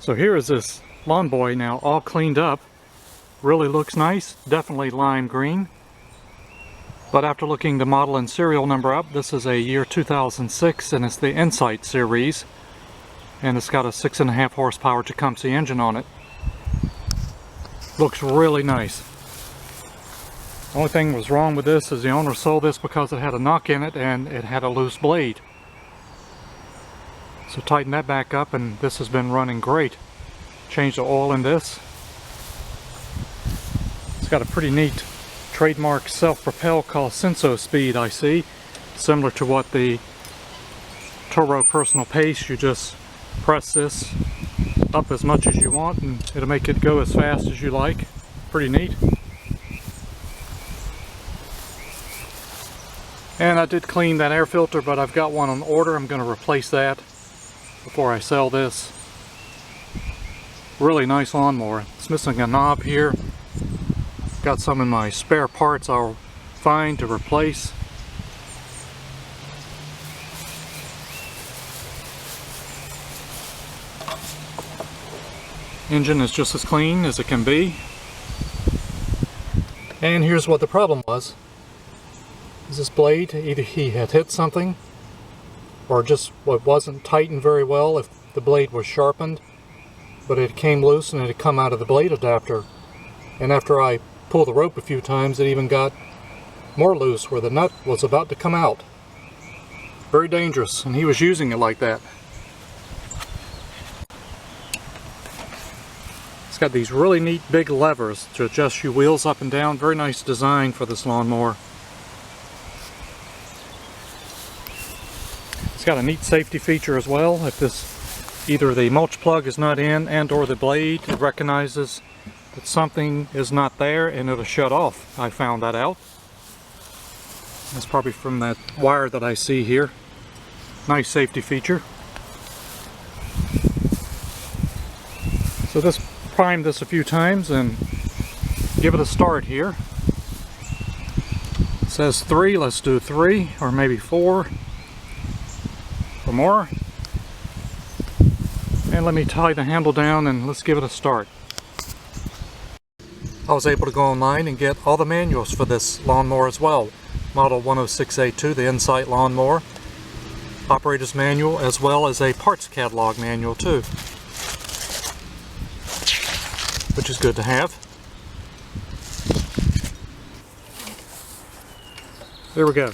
So here is this lawn boy now all cleaned up. Really looks nice, definitely lime green. But after looking the model and serial number up, this is a year 2006 and it's the Insight series. And it's got a 6.5 horsepower Tecumseh engine on it. Looks really nice. Only thing was wrong with this is the owner sold this because it had a knock in it and it had a loose blade. So tighten that back up and this has been running great. Change the oil in this. It's got a pretty neat trademark self-propel called Sens-a-Speed I see. Similar to what the Turbo Personal Pace, you just press this up as much as you want and it'll make it go as fast as you like. Pretty neat. And I did clean that air filter, but I've got one on order. I'm going to replace that before I sell this. Really nice lawnmower. It's missing a knob here. Got some in my spare parts I'll find to replace. Engine is just as clean as it can be. And here's what the problem was. This blade, either he had hit something or just what wasn't tightened very well if the blade was sharpened, but it came loose and it had come out of the blade adapter. And after I pulled the rope a few times, it even got more loose where the nut was about to come out. Very dangerous, and he was using it like that. It's got these really neat big levers to adjust your wheels up and down. Very nice design for this lawnmower. It's got a neat safety feature as well. If this, either the mulch plug is not in and or the blade, it recognizes that something is not there and it'll shut off. I found that out. That's probably from that wire that I see here. Nice safety feature. So just prime this a few times and give it a start here. It says 3, let's do 3 or maybe 4 or more. And let me tie the handle down and let's give it a start. I was able to go online and get all the manuals for this lawnmower as well. Model 10682, the Insight lawnmower. Operator's manual as well as a parts catalog manual too. Which is good to have. There we go.